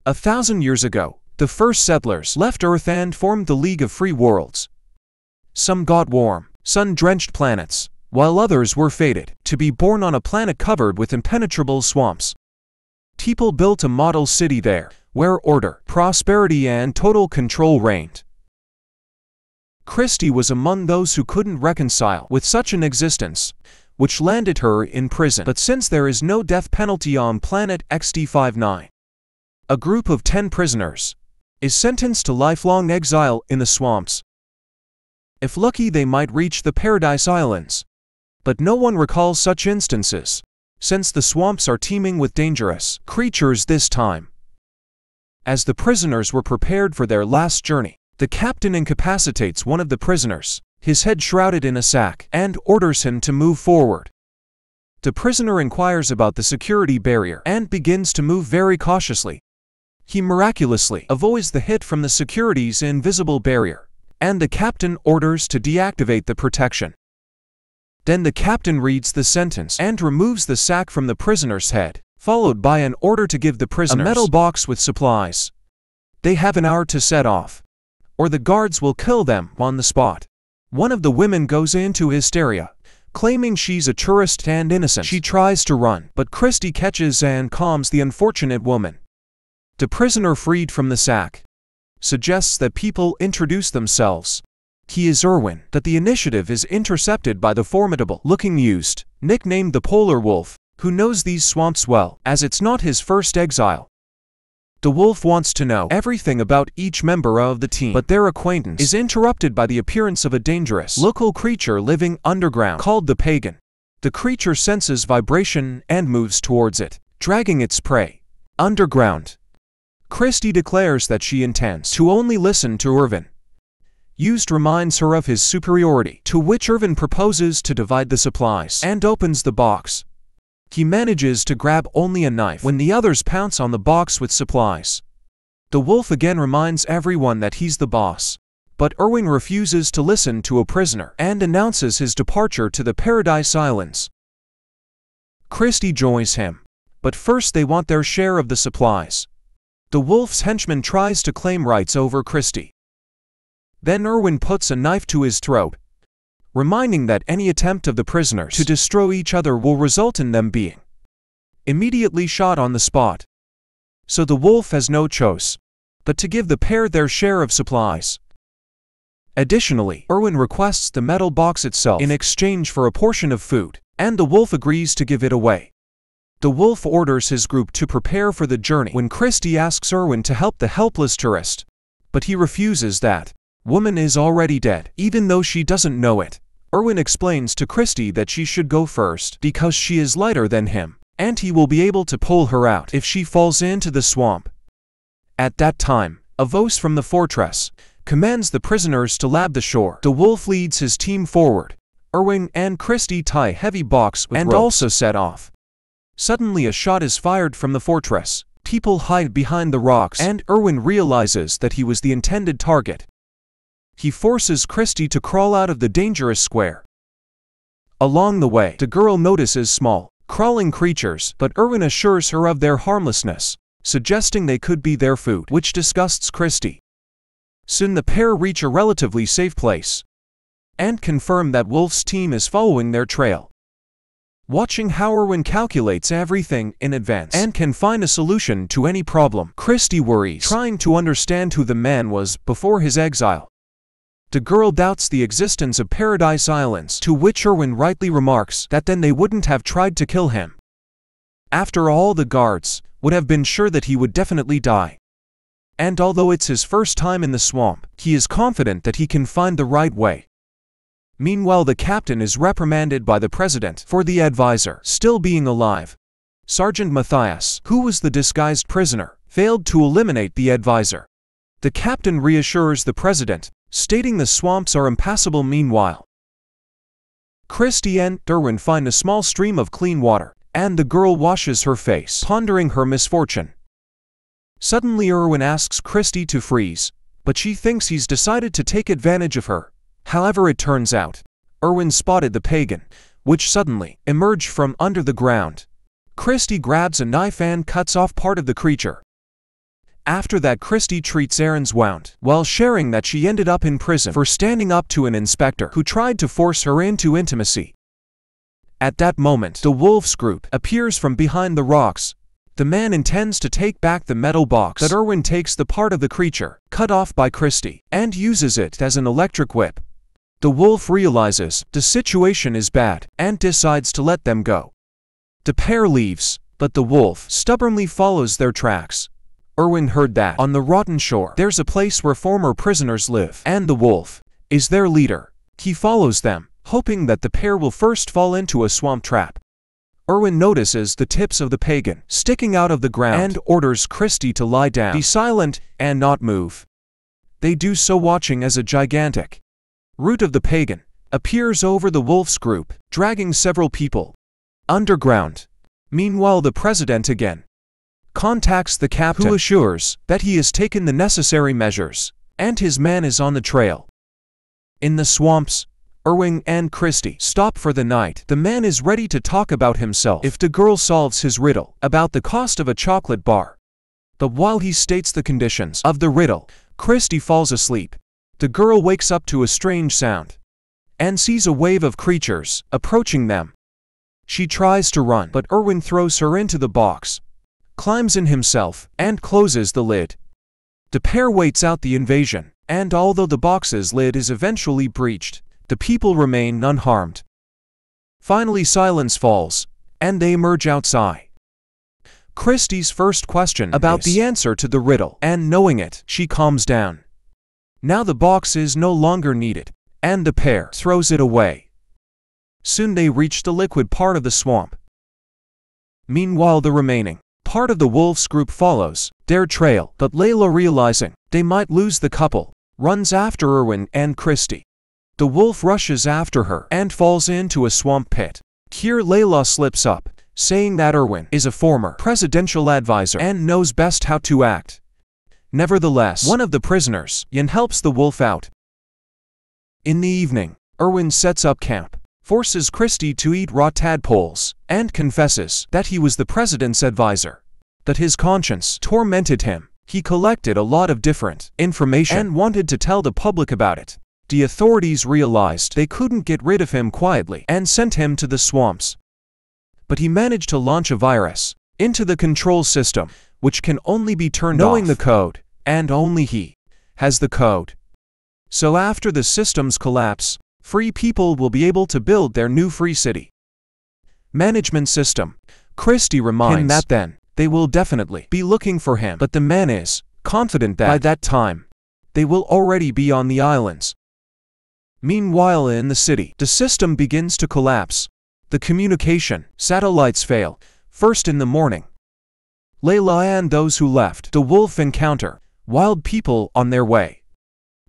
1,000 years ago, the first settlers left Earth and formed the League of Free Worlds. Some got warm, sun-drenched planets, while others were fated to be born on a planet covered with impenetrable swamps. People built a model city there, where order, prosperity, and total control reigned. Christie was among those who couldn't reconcile with such an existence, which landed her in prison. But since there is no death penalty on planet XD59, a group of 10 prisoners is sentenced to lifelong exile in the swamps. If lucky, they might reach the Paradise Islands. But no one recalls such instances, since the swamps are teeming with dangerous creatures this time. As the prisoners were prepared for their last journey, the captain incapacitates one of the prisoners, his head shrouded in a sack, and orders him to move forward. The prisoner inquires about the security barrier and begins to move very cautiously. He miraculously avoids the hit from the security's invisible barrier, and the captain orders to deactivate the protection. Then the captain reads the sentence and removes the sack from the prisoner's head, followed by an order to give the prisoners a metal box with supplies. They have an hour to set off, or the guards will kill them on the spot. One of the women goes into hysteria, claiming she's a tourist and innocent. She tries to run, but Christie catches and calms the unfortunate woman. The prisoner freed from the sack suggests that people introduce themselves. He is Erwin. That the initiative is intercepted by the formidable-looking youth, nicknamed the Polar Wolf, who knows these swamps well, as it's not his first exile. The wolf wants to know everything about each member of the team, but their acquaintance is interrupted by the appearance of a dangerous local creature living underground called the pagan. The creature senses vibration and moves towards it, dragging its prey underground. Christie declares that she intends to only listen to Irvin. Used reminds her of his superiority, to which Irvin proposes to divide the supplies and opens the box. He manages to grab only a knife when the others pounce on the box with supplies. The wolf again reminds everyone that he's the boss, but Irwin refuses to listen to a prisoner and announces his departure to the Paradise Islands. Christie joins him, but first they want their share of the supplies. The wolf's henchman tries to claim rights over Christie. Then Irwin puts a knife to his throat, reminding that any attempt of the prisoners to destroy each other will result in them being immediately shot on the spot. So the wolf has no choice but to give the pair their share of supplies. Additionally, Irwin requests the metal box itself in exchange for a portion of food, and the wolf agrees to give it away. The wolf orders his group to prepare for the journey when Christie asks Irwin to help the helpless tourist, but he refuses. That woman is already dead, even though she doesn't know it. Irwin explains to Christie that she should go first because she is lighter than him, and he will be able to pull her out if she falls into the swamp. At that time, a voice from the fortress commands the prisoners to lab the shore. The wolf leads his team forward. Irwin and Christie tie heavy box with ropes and also set off. Suddenly a shot is fired from the fortress. People hide behind the rocks, and Irwin realizes that he was the intended target. He forces Christie to crawl out of the dangerous square. Along the way, the girl notices small, crawling creatures, but Irwin assures her of their harmlessness, suggesting they could be their food, which disgusts Christie. Soon the pair reach a relatively safe place and confirm that Wolf's team is following their trail. Watching how Irwin calculates everything in advance and can find a solution to any problem, Christie worries, trying to understand who the man was before his exile. The girl doubts the existence of Paradise Islands, to which Irwin rightly remarks that then they wouldn't have tried to kill him. After all, the guards would have been sure that he would definitely die. And although it's his first time in the swamp, he is confident that he can find the right way. Meanwhile, the captain is reprimanded by the president for the advisor still being alive. Sergeant Matthias, who was the disguised prisoner, failed to eliminate the advisor. The captain reassures the president, stating the swamps are impassable. Meanwhile, Christie and Irwin find a small stream of clean water, and the girl washes her face, pondering her misfortune. Suddenly Irwin asks Christie to freeze, but she thinks he's decided to take advantage of her. However, it turns out, Irwin spotted the pagan, which suddenly emerged from under the ground. Christie grabs a knife and cuts off part of the creature. After that, Christy treats Aaron's wound, while sharing that she ended up in prison for standing up to an inspector who tried to force her into intimacy. At that moment, the wolf's group appears from behind the rocks. The man intends to take back the metal box, but Erwin takes the part of the creature cut off by Christy and uses it as an electric whip. The wolf realizes the situation is bad and decides to let them go. The pair leaves, but the wolf stubbornly follows their tracks. Erwin heard that on the rotten shore there's a place where former prisoners live, and the wolf is their leader. He follows them, hoping that the pair will first fall into a swamp trap. Erwin notices the tips of the pagan sticking out of the ground and orders Christy to lie down, be silent, and not move. They do so, watching as a gigantic root of the pagan appears over the wolf's group, dragging several people underground. Meanwhile, the president again contacts the captain, who assures that he has taken the necessary measures, and his man is on the trail. In the swamps, Erwin and Christy stop for the night. The man is ready to talk about himself if the girl solves his riddle about the cost of a chocolate bar. But while he states the conditions of the riddle, Christy falls asleep. The girl wakes up to a strange sound and sees a wave of creatures approaching them. She tries to run, but Erwin throws her into the box, climbs in himself, and closes the lid. The pair waits out the invasion, and although the box's lid is eventually breached, the people remain unharmed. Finally, silence falls, and they emerge outside. Christy's first question about the answer to the riddle, and knowing it, she calms down. Now the box is no longer needed, and the pair throws it away. Soon they reach the liquid part of the swamp. Meanwhile, the remaining part of the wolf's group follows their trail, but Layla, realizing they might lose the couple, runs after Erwin and Christy. The wolf rushes after her and falls into a swamp pit. Here Layla slips up, saying that Erwin is a former presidential advisor and knows best how to act. Nevertheless, one of the prisoners, Yin, helps the wolf out. In the evening, Erwin sets up camp, forces Christy to eat raw tadpoles, and confesses that he was the president's advisor. That his conscience tormented him. He collected a lot of different information and wanted to tell the public about it. The authorities realized they couldn't get rid of him quietly and sent him to the swamps. But he managed to launch a virus into the control system, which can only be turned off knowing the code, and only he has the code. So after the system's collapse, free people will be able to build their new free city management system. Christy reminds him that then they will definitely be looking for him, but the man is confident that by that time they will already be on the islands. Meanwhile, in the city, the system begins to collapse. The communication satellites fail. First in the morning, Layla and those who left the wolf encounter wild people on their way.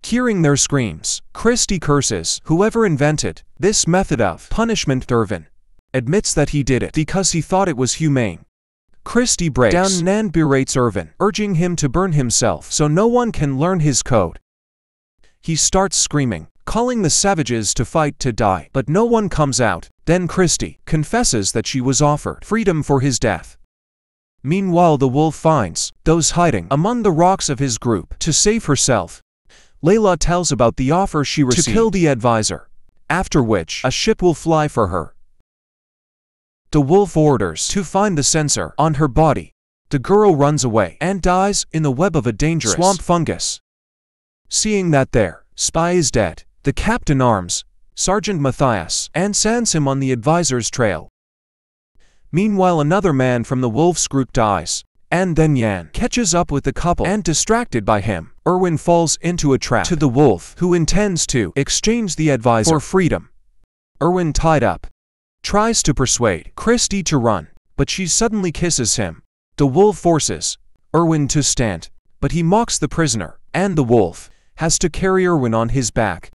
Hearing their screams, Christy curses whoever invented this method of punishment. Erwin admits that he did it because he thought it was humane. Christy breaks down and berates Erwin, urging him to burn himself so no one can learn his code. He starts screaming, calling the savages to fight to die, but no one comes out. Then Christy confesses that she was offered freedom for his death. Meanwhile, the wolf finds those hiding among the rocks of his group to save herself. Layla tells about the offer she received to kill the advisor, after which a ship will fly for her. The wolf orders to find the sensor on her body. The girl runs away and dies in the web of a dangerous swamp fungus. Seeing that their spy is dead, the captain arms Sergeant Matthias and sends him on the advisor's trail. Meanwhile, another man from the wolf's group dies, and then Yan catches up with the couple, and distracted by him, Erwin falls into a trap to the wolf, who intends to exchange the advisor for freedom. Erwin, tied up, tries to persuade Christy to run, but she suddenly kisses him. The wolf forces Erwin to stand, but he mocks the prisoner, and the wolf has to carry Erwin on his back.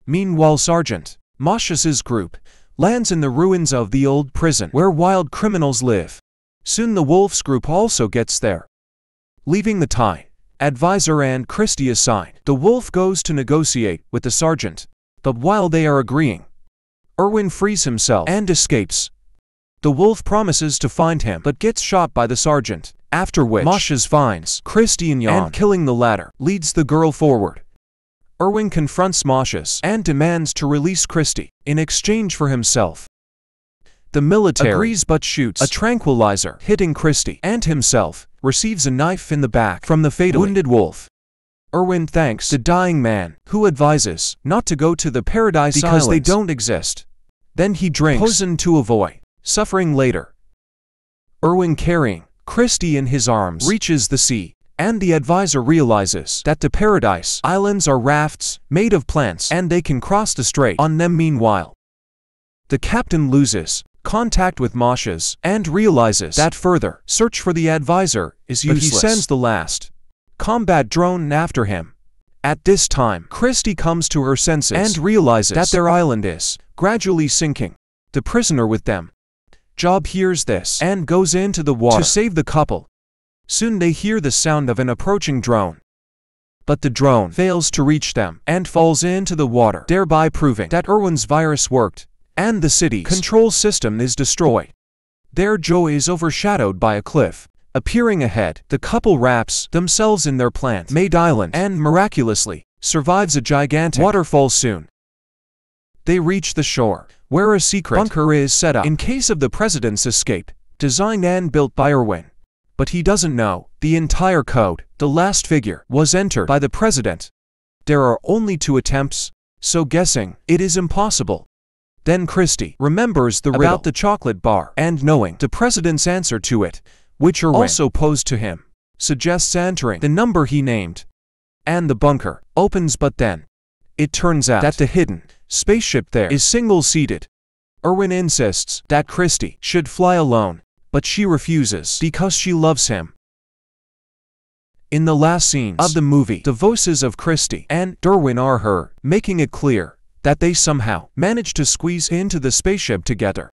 Meanwhile, Sergeant Moshus's group lands in the ruins of the old prison where wild criminals live. Soon the wolf's group also gets there. Leaving the Thai advisor and Christy aside, the wolf goes to negotiate with the sergeant, but while they are agreeing, Erwin frees himself and escapes. The wolf promises to find him but gets shot by the sergeant After which, Moshes finds Christy and Jan, and killing the latter leads the girl forward. Erwin confronts Moshes and demands to release Christy in exchange for himself. The military agrees but shoots a tranquilizer, hitting Christy, and himself receives a knife in the back from the fatally wounded wolf. Erwin thanks the dying man, who advises not to go to the Paradise because Islands they don't exist. Then he drinks poison to avoid suffering later. Erwin, carrying Christy in his arms, reaches the sea, and the advisor realizes that the Paradise Islands are rafts made of plants and they can cross the strait on them. Meanwhile, the captain loses contact with Moshes and realizes that further search for the advisor is useless. But he sends the last combat drone after him. At this time, Christy comes to her senses and realizes that their island is gradually sinking. The prisoner with them, Job, hears this and goes into the water to save the couple. Soon they hear the sound of an approaching drone. But the drone fails to reach them and falls into the water, thereby proving that Erwin's virus worked, and the city's control system is destroyed. Their joy is overshadowed by a cliff. Appearing ahead, the couple wraps themselves in their plant-made island and miraculously survives a gigantic waterfall soon. They reach the shore, where a secret bunker is set up in case of the president's escape, designed and built by Erwin. But he doesn't know the entire code. The last figure was entered by the president. There are only 2 attempts, so guessing it is impossible. Then Christy remembers the riddle about the chocolate bar, and knowing the president's answer to it, which Erwin also posed to him, suggests entering the number he named. And the bunker opens, but then it turns out that the hidden spaceship there is single-seated. Erwin insists that Christy should fly alone, but she refuses because she loves him. In the last scenes of the movie, the voices of Christy and Erwin are heard, making it clear that they somehow managed to squeeze into the spaceship together.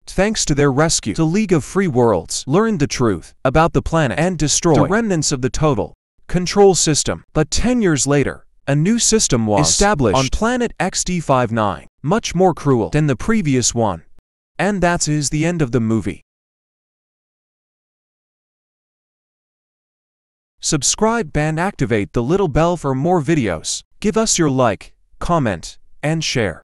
Thanks to their rescue, the League of Free Worlds learned the truth about the planet and destroyed the remnants of the total control system. But 10 years later, a new system was established on planet XD59, much more cruel than the previous one. And that is the end of the movie. Subscribe and activate the little bell for more videos. Give us your like, comment, and share.